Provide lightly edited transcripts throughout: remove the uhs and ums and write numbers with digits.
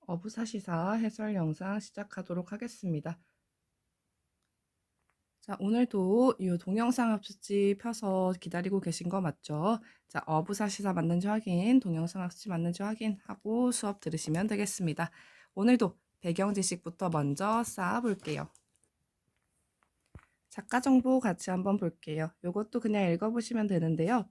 어부사시사 해설 영상 시작하도록 하겠습니다. 자, 오늘도 이 동영상 학습지 펴서 기다리고 계신 거 맞죠? 자, 어부사시사 맞는지 확인, 동영상 학습지 맞는지 확인하고 수업 들으시면 되겠습니다. 오늘도 배경 지식부터 먼저 쌓아볼게요. 작가 정보 같이 한번 볼게요. 이것도 그냥 읽어보시면 되는데요.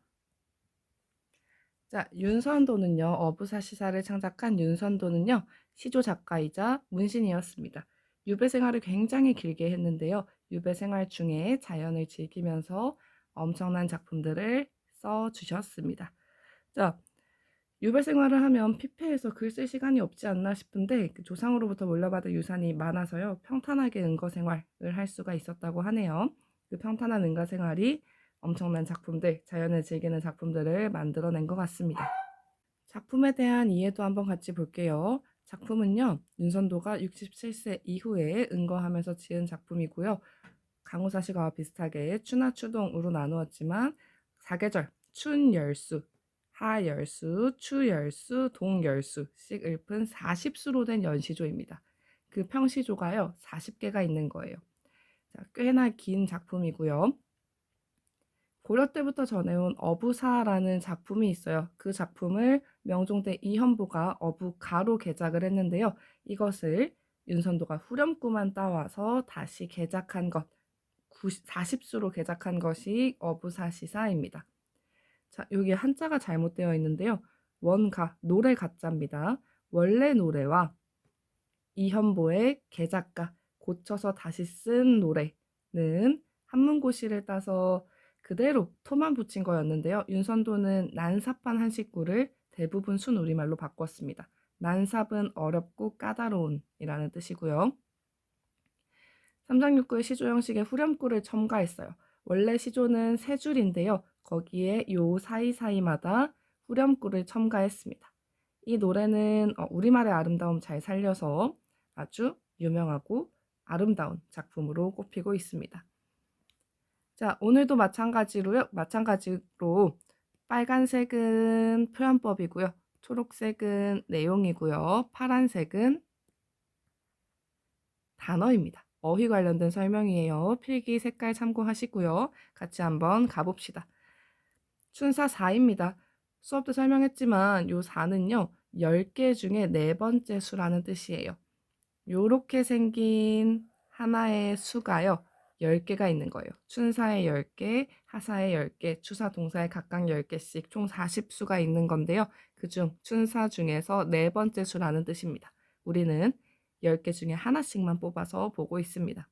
자, 윤선도는요, 어부사시사를 창작한 윤선도는요, 시조 작가이자 문신이었습니다. 유배 생활을 굉장히 길게 했는데요. 유배 생활 중에 자연을 즐기면서 엄청난 작품들을 써주셨습니다. 자, 유배 생활을 하면 피폐해서 글 쓸 시간이 없지 않나 싶은데 그 조상으로부터 물려받은 유산이 많아서요. 평탄하게 은거 생활을 할 수가 있었다고 하네요. 그 평탄한 은거 생활이 엄청난 작품들, 자연을 즐기는 작품들을 만들어낸 것 같습니다. 작품에 대한 이해도 한번 같이 볼게요. 작품은요, 윤선도가 67세 이후에 은거하면서 지은 작품이고요. 강호사시가와 비슷하게 추나 추동으로 나누었지만 사계절, 춘열수, 하열수, 추열수, 동열수씩 읊은 40수로 된 연시조입니다. 그 평시조가요, 40개가 있는 거예요. 자, 꽤나 긴 작품이고요. 고려 때부터 전해온 어부사라는 작품이 있어요. 그 작품을 명종대 이현보가 어부가로 개작을 했는데요. 이것을 윤선도가 후렴구만 따와서 다시 개작한 것, 40수로 개작한 것이 어부사시사입니다. 자, 여기 한자가 잘못되어 있는데요. 원가, 노래 가짜입니다. 원래 노래와 이현보의 개작가, 고쳐서 다시 쓴 노래는 한문고시를 따서 그대로 토만 붙인 거였는데요. 윤선도는 난삽한 한 식구를 대부분 순우리말로 바꿨습니다. 난삽은 어렵고 까다로운 이라는 뜻이고요. 삼장육구의 시조 형식의 후렴구를 첨가했어요. 원래 시조는 세 줄인데요. 거기에 요 사이사이마다 후렴구를 첨가했습니다. 이 노래는 우리말의 아름다움 잘 살려서 아주 유명하고 아름다운 작품으로 꼽히고 있습니다. 자, 오늘도 마찬가지로 빨간색은 표현법이고요. 초록색은 내용이고요. 파란색은 단어입니다. 어휘 관련된 설명이에요. 필기 색깔 참고하시고요. 같이 한번 가봅시다. 춘사 4입니다. 수업 때 설명했지만 요 4는요. 10개 중에 네 번째 수라는 뜻이에요. 요렇게 생긴 하나의 수가요. 10개가 있는 거예요. 춘사에 10개, 하사에 10개, 추사 동사에 각각 10개씩 총 40수가 있는 건데요. 그중 춘사 중에서 네 번째 수라는 뜻입니다. 우리는 10개 중에 하나씩만 뽑아서 보고 있습니다.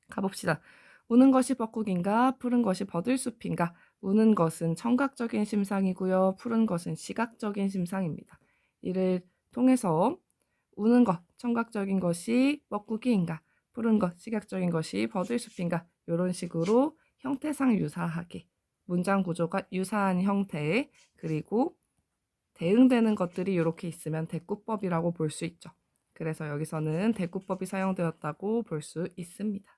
가봅시다. 우는 것이 벚국인가 푸른 것이 버들숲인가. 우는 것은 청각적인 심상이고요. 푸른 것은 시각적인 심상입니다. 이를 통해서 우는 것, 청각적인 것이 뻐꾸기인가, 푸른 것, 시각적인 것이 버들숲인가 이런 식으로 형태상 유사하게 문장 구조가 유사한 형태 그리고 대응되는 것들이 이렇게 있으면 대꾸법이라고 볼 수 있죠. 그래서 여기서는 대꾸법이 사용되었다고 볼 수 있습니다.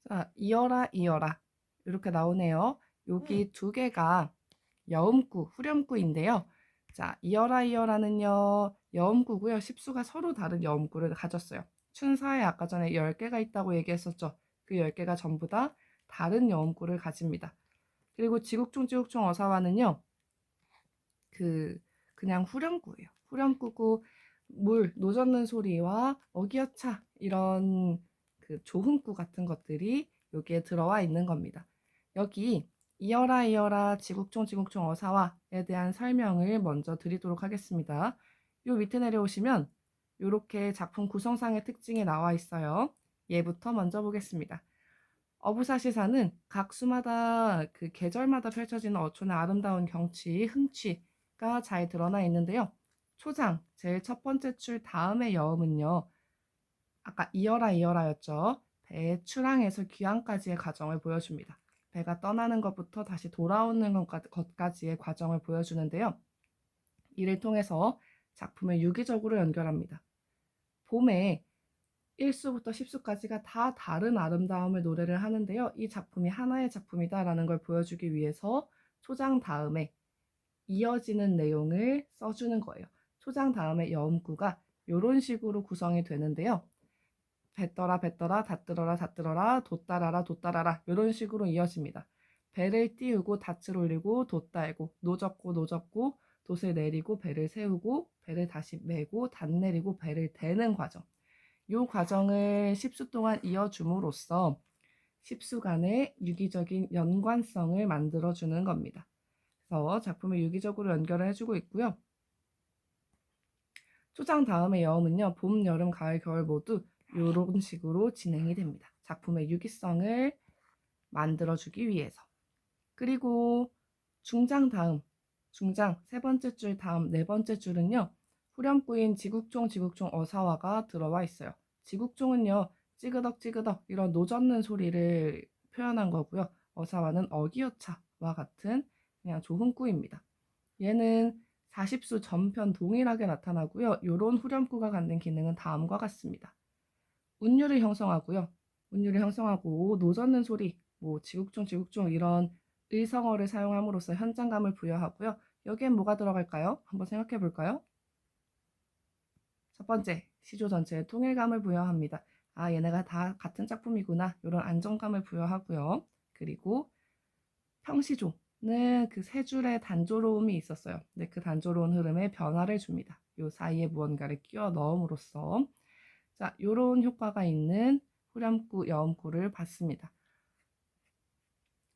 자, 이어라 이어라 이렇게 나오네요. 여기 두 개가 여음구, 후렴구인데요. 자, 이어라 이어라는요. 여음구고요. 십수가 서로 다른 여음구를 가졌어요. 춘사에 아까 전에 10개가 있다고 얘기했었죠. 그 10개가 전부 다 다른 여음구를 가집니다. 그리고 지국종 지국종 어사와는요. 그냥 후렴구예요. 후렴구고 물, 노젓는 소리와 어기어차 이런 그 조흥구 같은 것들이 여기에 들어와 있는 겁니다. 여기 이어라 이어라 지국종 지국종 어사와에 대한 설명을 먼저 드리도록 하겠습니다. 요 밑에 내려오시면 이렇게 작품 구성상의 특징이 나와 있어요. 얘부터 먼저 보겠습니다. 어부사시사는 각 수마다 그 계절마다 펼쳐지는 어촌의 아름다운 경치, 흥취가 잘 드러나 있는데요. 초장, 제일 첫 번째 줄 다음의 여음은요. 아까 이어라 이어라였죠. 배의 출항에서 귀항까지의 과정을 보여줍니다. 배가 떠나는 것부터 다시 돌아오는 것까지의 과정을 보여주는데요. 이를 통해서 작품을 유기적으로 연결합니다. 봄에 1수부터 10수까지가 다 다른 아름다움을 노래를 하는데요. 이 작품이 하나의 작품이다라는 걸 보여주기 위해서 초장 다음에 이어지는 내용을 써주는 거예요. 초장 다음에 여음구가 이런 식으로 구성이 되는데요. 뱉더라 뱉더라 닫들어라 닫들어라 돛따라라 돛따라라 이런 식으로 이어집니다. 배를 띄우고 닻을 올리고 돛 달고 노젓고 노젓고 돛을 내리고 배를 세우고 배를 다시 메고 닷 내리고 배를 대는 과정. 이 과정을 10수 동안 이어줌으로써 10수 간의 유기적인 연관성을 만들어주는 겁니다. 그래서 작품을 유기적으로 연결을 해주고 있고요. 초장 다음의 여음은요. 봄, 여름, 가을, 겨울 모두 이런 식으로 진행이 됩니다. 작품의 유기성을 만들어주기 위해서. 그리고 중장 다음, 중장 세 번째 줄 다음 네 번째 줄은요. 후렴구인 지국종 지국종 어사화가 들어와 있어요. 지국종은요. 찌그덕 찌그덕 이런 노젓는 소리를 표현한 거고요. 어사화는 어기어차와 같은 그냥 조흥구입니다. 얘는 40수 전편 동일하게 나타나고요. 이런 후렴구가 갖는 기능은 다음과 같습니다. 운율을 형성하고요. 운율을 형성하고 노젓는 소리, 뭐 지국종 지국종 이런 의성어를 사용함으로써 현장감을 부여하고요. 여기엔 뭐가 들어갈까요? 한번 생각해 볼까요? 첫 번째, 시조 전체에 통일감을 부여합니다. 아, 얘네가 다 같은 작품이구나. 이런 안정감을 부여하고요. 그리고 평시조는 그 세 줄의 단조로움이 있었어요. 근데 그 단조로운 흐름에 변화를 줍니다. 요 사이에 무언가를 끼워 넣음으로써 자, 요런 효과가 있는 후렴구, 여음구를 봤습니다.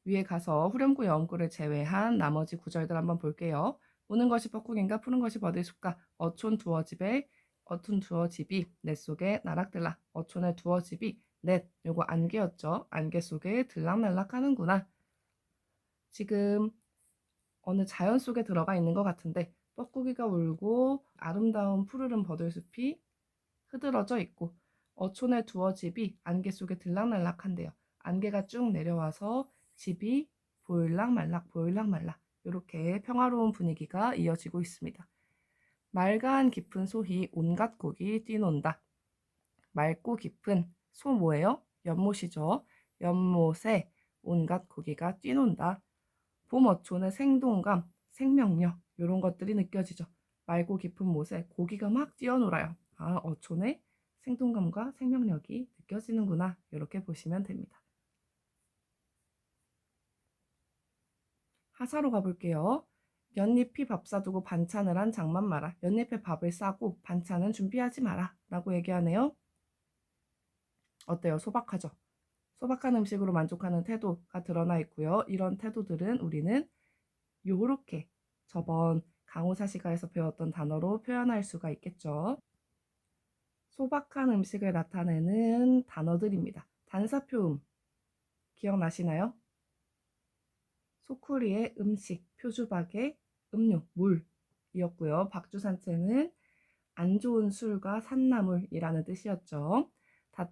위에 가서 후렴구, 여음구를 제외한 나머지 구절들 한번 볼게요. 우는 것이 뻐꾸기인가 푸는 것이 버들숲가 어촌 두어집에 어툰 두어집이 넷 속에 나락들락 어촌의 두어집이 넷 요거 안개였죠. 안개 속에 들락날락 하는구나. 지금 어느 자연 속에 들어가 있는 것 같은데 뻐꾸기가 울고 아름다운 푸르른 버들숲이 흐드러져 있고 어촌의 두어 집이 안개 속에 들락날락한데요. 안개가 쭉 내려와서 집이 보일락말락 보일락말락 이렇게 평화로운 분위기가 이어지고 있습니다. 맑은 깊은 소희 온갖 곡이 뛰논다. 맑고 깊은 소 뭐예요? 연못이죠. 연못에 온갖 고기가 뛰논다. 봄 어촌의 생동감, 생명력 이런 것들이 느껴지죠. 맑고 깊은 못에 고기가 막 뛰어놀아요. 아, 어촌의 생동감과 생명력이 느껴지는구나. 이렇게 보시면 됩니다. 하사로 가볼게요. 연잎이 밥 싸두고 반찬을 한 장만 마라. 연잎에 밥을 싸고 반찬은 준비하지 마라. 라고 얘기하네요. 어때요? 소박하죠? 소박한 음식으로 만족하는 태도가 드러나 있고요. 이런 태도들은 우리는 요렇게 저번 강호사시가에서 배웠던 단어로 표현할 수가 있겠죠. 소박한 음식을 나타내는 단어들입니다. 단사표음 기억나시나요? 소쿠리의 음식, 표주박의 음료, 물이었고요. 박주산채는 안 좋은 술과 산나물이라는 뜻이었죠. 다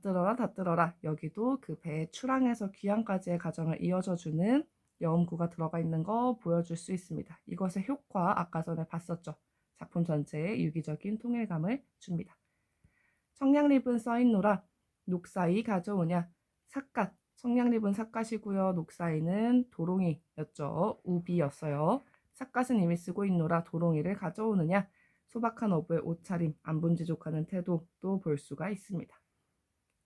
들어라 여기도 그 배의 출항에서 귀향까지의 과정을 이어져주는 여음구가 들어가 있는 거 보여줄 수 있습니다. 이것의 효과 아까 전에 봤었죠. 작품 전체에 유기적인 통일감을 줍니다. 청량립은 써있노라 녹사이 가져오냐 삿갓 청량립은 삿갓이고요. 녹사이는 도롱이였죠. 우비였어요. 삿갓은 이미 쓰고 있노라 도롱이를 가져오느냐 소박한 어부의 옷차림, 안분지족하는 태도도 볼 수가 있습니다.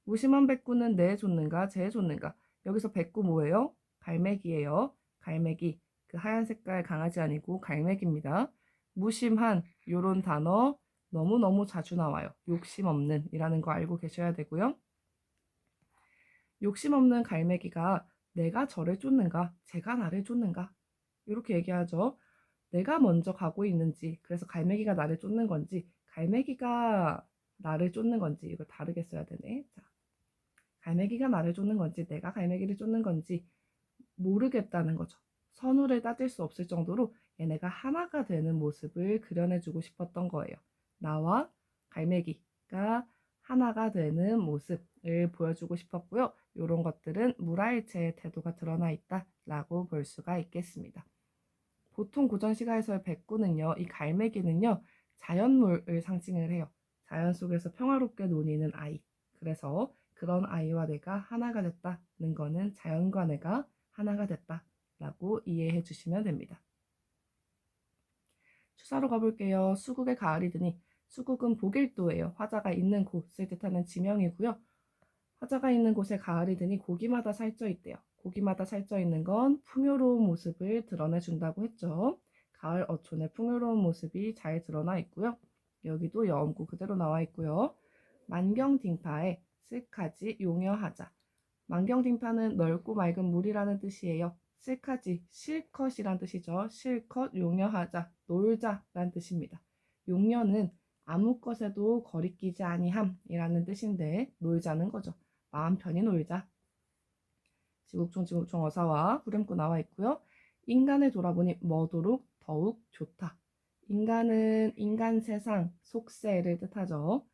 무심한 백구는 내 줬는가 제 줬는가 여기서 백구 뭐예요? 갈매기예요. 갈매기 그 하얀 색깔 강아지 아니고 갈매기입니다. 무심한 요런 단어 너무너무 자주 나와요. 욕심 없는 이라는 거 알고 계셔야 되고요. 욕심 없는 갈매기가 내가 저를 쫓는가 제가 나를 쫓는가 이렇게 얘기하죠. 내가 먼저 가고 있는지 그래서 갈매기가 나를 쫓는 건지 갈매기가 나를 쫓는 건지 이거 다르게 써야 되네. 자, 갈매기가 나를 쫓는 건지 내가 갈매기를 쫓는 건지 모르겠다는 거죠. 선우를 따질 수 없을 정도로 얘네가 하나가 되는 모습을 그려내주고 싶었던 거예요. 나와 갈매기가 하나가 되는 모습을 보여주고 싶었고요. 이런 것들은 물화일체의 태도가 드러나 있다라고 볼 수가 있겠습니다. 보통 고전시가에서의 백구는요, 이 갈매기는요, 자연물을 상징을 해요. 자연 속에서 평화롭게 노니는 아이. 그래서 그런 아이와 내가 하나가 됐다는 거는 자연과 내가 하나가 됐다라고 이해해 주시면 됩니다. 추사로 가볼게요. 수국의 가을이 드니. 수국은 보길도예요. 화자가 있는 곳을 뜻하는 지명이고요. 화자가 있는 곳에 가을이 드니 고기마다 살쪄 있대요. 고기마다 살쪄 있는 건 풍요로운 모습을 드러내준다고 했죠. 가을 어촌의 풍요로운 모습이 잘 드러나 있고요. 여기도 여음구 그대로 나와 있고요. 만경딩파에 쓸까지 용여하자. 만경딩파는 넓고 맑은 물이라는 뜻이에요. 쓸까지 실컷이란 뜻이죠. 실컷 용여하자, 놀자란 뜻입니다. 용여는 아무 것에도 거리끼지 아니함이라는 뜻인데 놀자는 거죠. 마음 편히 놀자. 지국종 어사와 후렴구 나와 있고요. 인간을 돌아보니 뭐도록 더욱 좋다. 인간은 인간 세상, 속세를 뜻하죠.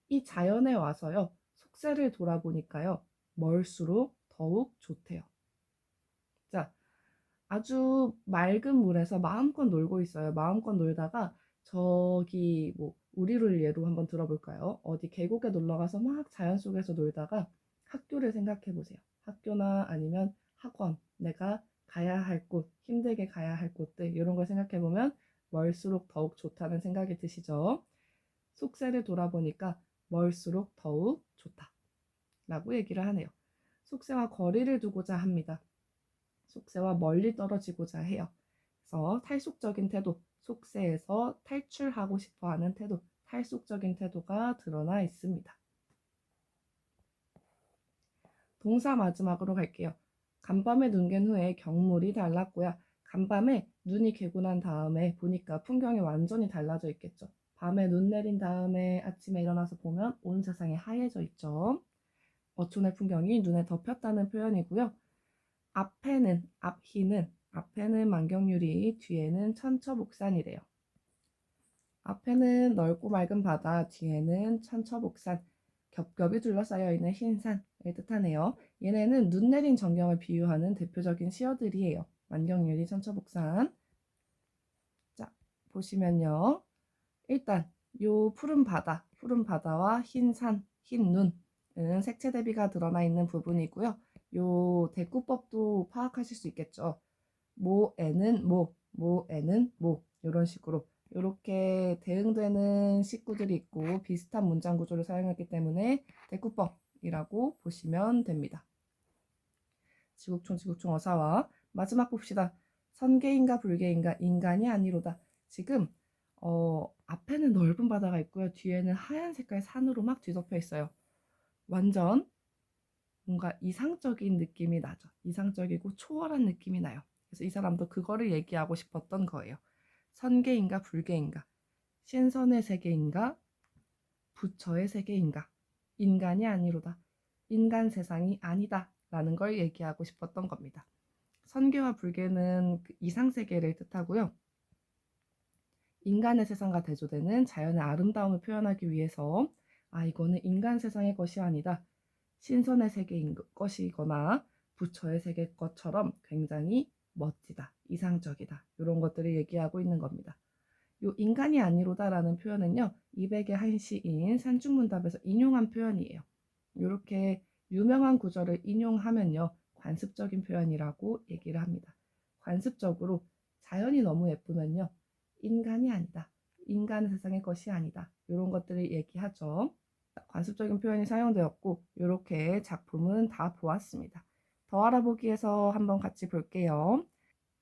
이 자연에 와서요. 속세를 돌아보니까요. 멀수록 더욱 좋대요. 자, 아주 맑은 물에서 마음껏 놀고 있어요. 마음껏 놀다가 저기 뭐 우리를 예로 한번 들어볼까요? 어디 계곡에 놀러 가서 막 자연 속에서 놀다가 학교를 생각해 보세요. 학교나 아니면 학원, 내가 가야 할 곳, 힘들게 가야 할 곳들 이런 걸 생각해 보면 멀수록 더욱 좋다는 생각이 드시죠? 속세를 돌아보니까 멀수록 더욱 좋다 라고 얘기를 하네요. 속세와 거리를 두고자 합니다. 속세와 멀리 떨어지고자 해요. 그래서 탈속적인 태도, 속세에서 탈출하고 싶어 하는 태도, 탈속적인 태도가 드러나 있습니다. 동사 마지막으로 갈게요. 간밤에 눈 갠 후에 경물이 달랐고요. 간밤에 눈이 개고 난 다음에 보니까 풍경이 완전히 달라져 있겠죠. 밤에 눈 내린 다음에 아침에 일어나서 보면 온 세상이 하얘져 있죠. 어촌의 풍경이 눈에 덮였다는 표현이고요. 앞에는 만경유리, 뒤에는 천처복산이래요. 앞에는 넓고 맑은 바다, 뒤에는 천처복산, 겹겹이 둘러싸여 있는 흰 산을 뜻하네요. 얘네는 눈 내린 전경을 비유하는 대표적인 시어들이에요. 만경유리, 천처복산. 자, 보시면요. 일단 요 푸른 바다와 흰 산, 흰 눈은 색채 대비가 드러나 있는 부분이고요. 요 대꾸법도 파악하실 수 있겠죠. 모에는 모에는 모 이런 식으로 이렇게 대응되는 식구들이 있고 비슷한 문장 구조를 사용했기 때문에 대꾸법이라고 보시면 됩니다. 지국총 어사와 마지막 봅시다. 선계인가 불계인가 인간이 아니로다. 지금 앞에는 넓은 바다가 있고요. 뒤에는 하얀 색깔 산으로 막 뒤덮여 있어요. 완전 뭔가 이상적인 느낌이 나죠. 이상적이고 초월한 느낌이 나요. 그래서 이 사람도 그거를 얘기하고 싶었던 거예요. 선계인가 불계인가, 신선의 세계인가, 부처의 세계인가, 인간이 아니로다. 인간 세상이 아니다 라는 걸 얘기하고 싶었던 겁니다. 선계와 불계는 그 이상세계를 뜻하고요. 인간의 세상과 대조되는 자연의 아름다움을 표현하기 위해서 이거는 인간 세상의 것이 아니다. 신선의 세계인 것이거나 부처의 세계 것처럼 굉장히 멋지다, 이상적이다 이런 것들을 얘기하고 있는 겁니다. 요 인간이 아니로다라는 표현은요. 이백의 한 시인 산중문답에서 인용한 표현이에요. 이렇게 유명한 구절을 인용하면요. 관습적인 표현이라고 얘기를 합니다. 관습적으로 자연이 너무 예쁘면요. 인간이 아니다. 인간 세상의 것이 아니다. 이런 것들을 얘기하죠. 관습적인 표현이 사용되었고 이렇게 작품은 다 보았습니다. 더 알아보기에서 한번 같이 볼게요.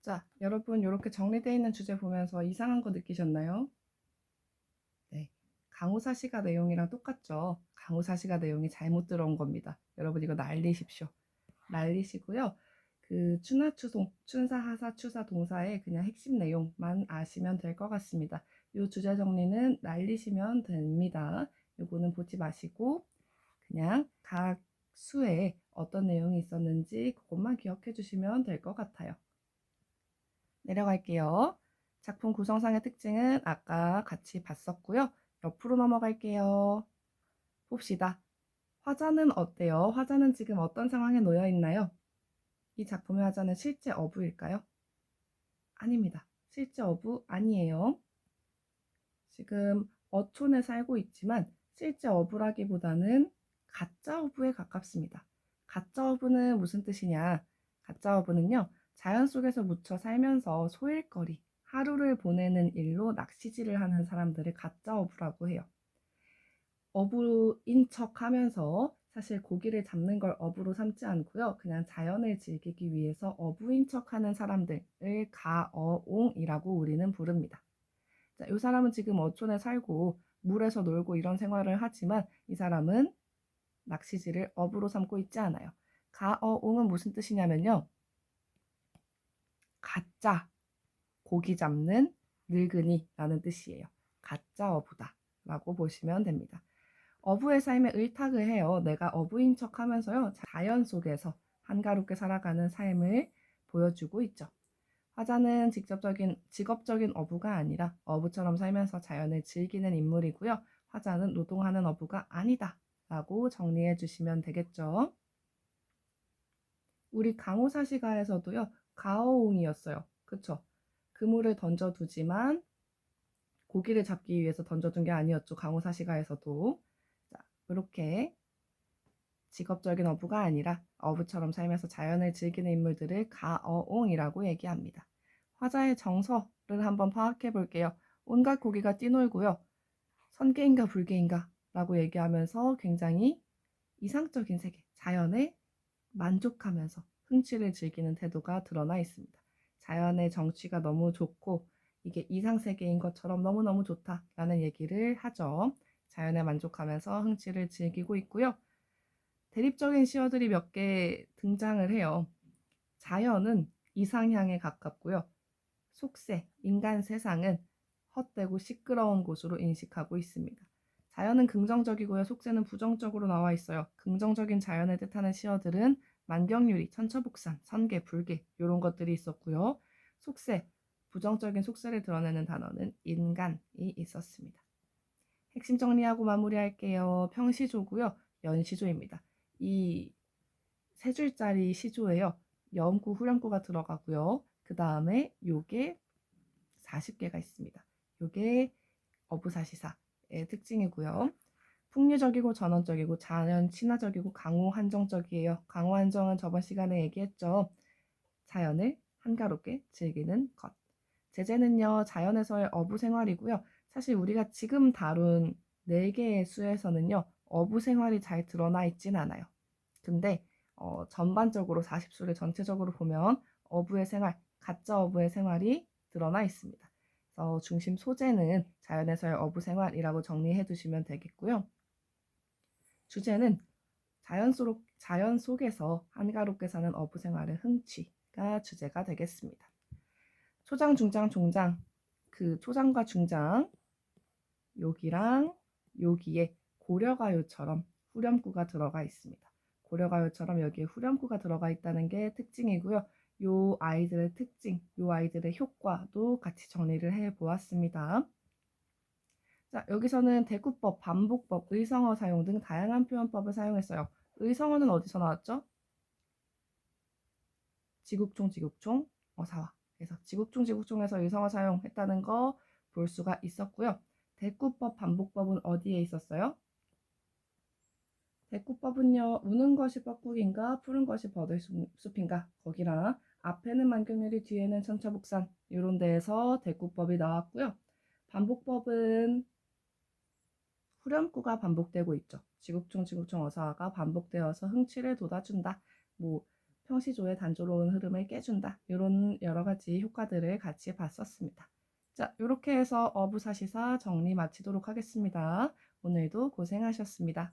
자, 여러분 이렇게 정리되어 있는 주제 보면서 이상한 거 느끼셨나요? 네, 강우사시가 내용이랑 똑같죠. 강우사시가 내용이 잘못 들어온 겁니다. 여러분 이거 날리십시오. 날리시고요. 그 추나추송, 춘사, 하사, 추사, 동사의 그냥 핵심 내용만 아시면 될 것 같습니다. 이 주제 정리는 날리시면 됩니다. 요거는 보지 마시고 그냥 각 수에 어떤 내용이 있었는지 그것만 기억해 주시면 될 것 같아요. 내려갈게요. 작품 구성상의 특징은 아까 같이 봤었고요. 옆으로 넘어갈게요. 봅시다. 화자는 어때요? 화자는 지금 어떤 상황에 놓여 있나요? 이 작품의 화자는 실제 어부일까요? 아닙니다. 실제 어부 아니에요. 지금 어촌에 살고 있지만 실제 어부라기보다는 가짜 어부에 가깝습니다. 가짜 어부는 무슨 뜻이냐? 가짜 어부는요. 자연 속에서 묻혀 살면서 소일거리 하루를 보내는 일로 낚시질을 하는 사람들을 가짜 어부라고 해요. 어부인 척하면서 사실 고기를 잡는 걸 어부로 삼지 않고요. 그냥 자연을 즐기기 위해서 어부인 척하는 사람들을 가어옹이라고 우리는 부릅니다. 자, 이 사람은 지금 어촌에 살고 물에서 놀고 이런 생활을 하지만 이 사람은 낚시질을 어부로 삼고 있지 않아요. 가어옹은 무슨 뜻이냐면요. 가짜 고기 잡는 늙은이라는 뜻이에요. 가짜 어부다 라고 보시면 됩니다. 어부의 삶에 의탁을 해요. 내가 어부인 척 하면서요. 자연 속에서 한가롭게 살아가는 삶을 보여주고 있죠. 화자는 직업적인 어부가 아니라 어부처럼 살면서 자연을 즐기는 인물이고요. 화자는 노동하는 어부가 아니다 라고 정리해 주시면 되겠죠. 우리 강호사시가에서도요. 가어옹이었어요. 그쵸? 그물을 던져두지만 고기를 잡기 위해서 던져둔 게 아니었죠. 강호사시가에서도. 자, 이렇게 직업적인 어부가 아니라 어부처럼 살면서 자연을 즐기는 인물들을 가어옹이라고 얘기합니다. 화자의 정서를 한번 파악해 볼게요. 온갖 고기가 뛰놀고요. 선계인가 불계인가 라고 얘기하면서 굉장히 이상적인 세계, 자연에 만족하면서 흥취를 즐기는 태도가 드러나 있습니다. 자연의 정취가 너무 좋고 이게 이상세계인 것처럼 너무너무 좋다라는 얘기를 하죠. 자연에 만족하면서 흥취를 즐기고 있고요. 대립적인 시어들이 몇 개 등장을 해요. 자연은 이상향에 가깝고요. 속세, 인간 세상은 헛되고 시끄러운 곳으로 인식하고 있습니다. 자연은 긍정적이고요. 속세는 부정적으로 나와 있어요. 긍정적인 자연을 뜻하는 시어들은 만경유리, 천처복산, 선계, 불계 이런 것들이 있었고요. 속세, 부정적인 속세를 드러내는 단어는 인간이 있었습니다. 핵심 정리하고 마무리할게요. 평시조고요. 연시조입니다. 이 세 줄짜리 시조예요. 여음구, 후렴구가 들어가고요. 그 다음에 요게 40개가 있습니다. 요게 어부사시사의 특징이고요. 풍류적이고 전원적이고 자연 친화적이고 강호 한정적이에요. 강호 한정은 저번 시간에 얘기했죠. 자연을 한가롭게 즐기는 것. 제재는요, 자연에서의 어부 생활이고요. 사실 우리가 지금 다룬 4개의 수에서는요, 어부 생활이 잘 드러나 있진 않아요. 근데 전반적으로 40수를 전체적으로 보면 어부의 생활, 가짜 어부의 생활이 드러나 있습니다. 그래서 중심 소재는 자연에서의 어부 생활이라고 정리해 두시면 되겠고요. 주제는 자연 속에서 한가롭게 사는 어부 생활의 흥취가 주제가 되겠습니다. 초장, 중장, 종장, 그 초장과 중장, 여기랑 여기에 고려가요처럼 후렴구가 들어가 있습니다. 고려가요처럼 여기에 후렴구가 들어가 있다는 게 특징이고요. 요 아이들의 특징, 요 아이들의 효과도 같이 정리를 해 보았습니다. 자, 여기서는 대구법, 반복법, 의성어 사용 등 다양한 표현법을 사용했어요. 의성어는 어디서 나왔죠? 지국총, 어사와. 그래서 지국총에서 의성어 사용했다는 거 볼 수가 있었고요. 대구법, 반복법은 어디에 있었어요? 대구법은요, 우는 것이 뻐꾸기인가 푸른 것이 버들숲인가 거기랑 앞에는 만경유리 뒤에는 천처복산 이런 데에서 대구법이 나왔고요. 반복법은 후렴구가 반복되고 있죠. 지국총 어사가 반복되어서 흥취를 돋아준다. 뭐 평시조의 단조로운 흐름을 깨준다. 이런 여러 가지 효과들을 같이 봤었습니다. 자, 이렇게 해서 어부사시사 정리 마치도록 하겠습니다. 오늘도 고생하셨습니다.